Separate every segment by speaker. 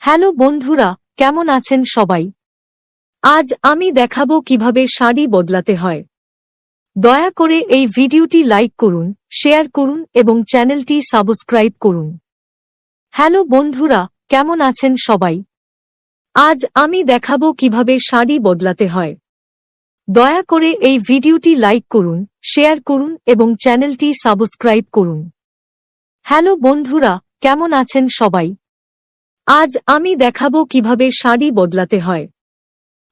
Speaker 1: Hello বন্ধুরা, কেমন আছেন সবাই? আজ আমি দেখাবো কিভাবে শাড়ি বদলাতে হয়। দয়া করে এই ভিডিওটি লাইক করুন, শেয়ার করুন এবং চ্যানেলটি সাবস্ক্রাইব করুন। হ্যালো বন্ধুরা, কেমন আছেন সবাই? আজ আমি দেখাবো কিভাবে শাড়ি বদলাতে হয়। দয়া করে এই ভিডিওটি লাইক করুন, শেয়ার করুন এবং চ্যানেলটি সাবস্ক্রাইব করুন। হ্যালো বন্ধুরা, কেমন আছেন সবাই? আজ আমি দেখাবো কিভাবে শাড়ি বদলাতে হয়।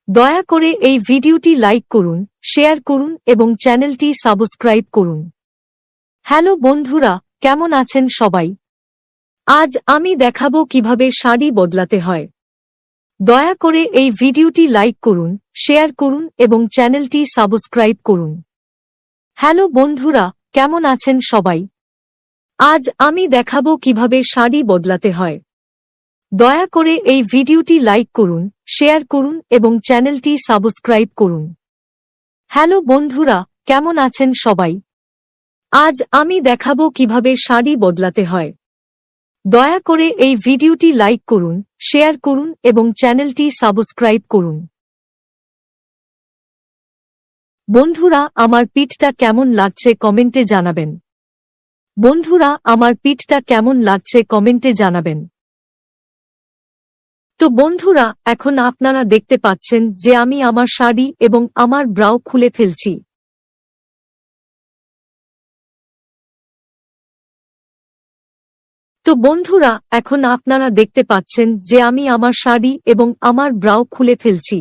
Speaker 1: দয়া করে এই ভিডিওটি লাইক করুন, শেয়ার করুন এবং চ্যানেলটি সাবস্ক্রাইব করুন। হ্যালো বন্ধুরা, কেমন আছেন সবাই? আজ আমি দেখাবো কিভাবে শাড়ি বদলাতে হয়। দয়া করে এই ভিডিওটি লাইক করুন, শেয়ার করুন এবং চ্যানেলটি সাবস্ক্রাইব করুন। হ্যালো বন্ধুরা, কেমন আছেন সবাই? আজ আমি দেখাবো কিভাবে শাড়ি বদলাতে হয়। দয়া করে এই ভিডিওটি লাইক করুন, শেয়ার করুন এবং চ্যানেলটি সাবস্ক্রাইব করুন। হ্যালো বন্ধুরা, কেমন আছেন সবাই? আজ আমি দেখাবো কিভাবে শাড়ি বদলাতে হয়। দয়া করে এই ভিডিওটি লাইক করুন, শেয়ার করুন এবং চ্যানেলটি সাবস্ক্রাইব করুন। বন্ধুরা, আমার পিঠটা কেমন লাগছে কমেন্টে জানাবেন। বন্ধুরা, আমার পিঠটা কেমন লাগছে কমেন্টে জানাবেন। তো বন্ধুরা, এখন আপনারা দেখতে পাচ্ছেন যে আমি আমার শাড়ি এবং আমার ব্রাউ খুলে ফেলছি। তো বন্ধুরা, এখন আপনারা দেখতে পাচ্ছেন যে আমি আমার শাড়ি এবং আমার ব্রাউ খুলে ফেলছি।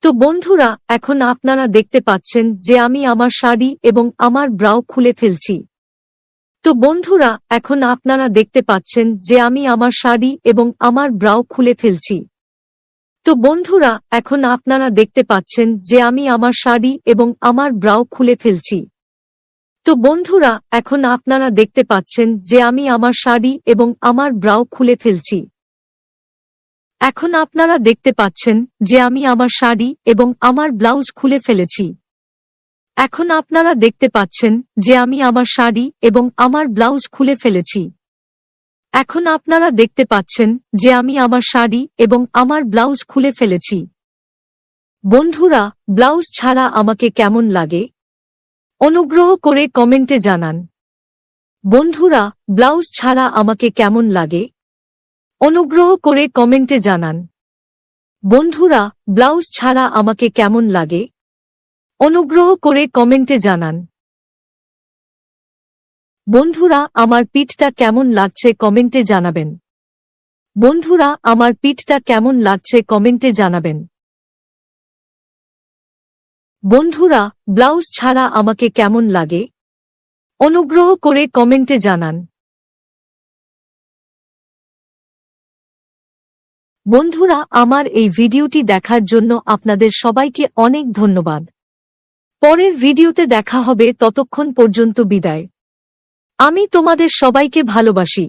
Speaker 1: তো বন্ধুরা, এখন আপনারা দেখতে পাচ্ছেন যে আমি আমার শাড়ি এবং আমার ব্রাউ খুলে ফেলছি। তো বন্ধুরা, এখন আপনারা দেখতে পাচ্ছেন যে আমি আমার শাড়ি এবং আমার ব্রাউ খুলে ফেলছি। তো বন্ধুরা, এখন আপনারা দেখতে পাচ্ছেন যে আমি আমার শাড়ি এবং আমার ব্রাউ খুলে ফেলছি। তো বন্ধুরা, এখন আপনারা দেখতে পাচ্ছেন যে আমি আমার শাড়ি এবং আমার ব্রাউ খুলে ফেলছি। এখন আপনারা দেখতে পাচ্ছেন যে আমি আমার শাড়ি এবং আমার ব্লাউজ খুলে ফেলেছি। এখন আপনারা দেখতে পাচ্ছেন যে আমি আমার শাড়ি এবং আমার ব্লাউজ খুলে ফেলেছি। এখন আপনারা দেখতে পাচ্ছেন যে আমি আমার শাড়ি এবং আমার ব্লাউজ খুলে ফেলেছি। বন্ধুরা, ব্লাউজ ছাড়া আমাকে কেমন লাগে? অনুগ্রহ করে কমেন্টে জানান। বন্ধুরা, ব্লাউজ ছাড়া আমাকে কেমন লাগে? অনুগ্রহ করে কমেন্টে জানান। বন্ধুরা, ব্লাউজ ছাড়া আমাকে কেমন লাগে? অনুগ্রহ করে কমেন্টে জানান। বন্ধুরা, আমার পিঠটা কেমন লাগছে কমেন্টে জানাবেন। বন্ধুরা, আমার পিঠটা কেমন লাগছে কমেন্টে জানাবেন। বন্ধুরা, ব্লাউজ ছাড়া আমাকে কেমন লাগে? অনুগ্রহ করে কমেন্টে জানান। বন্ধুরা, আমার এই ভিডিওটি দেখার জন্য আপনাদের সবাইকে অনেক ধন্যবাদ। পরের ভিডিওতে দেখা হবে, ততক্ষণ পর্যন্ত বিদায়। আমি তোমাদের সবাইকে ভালোবাসি।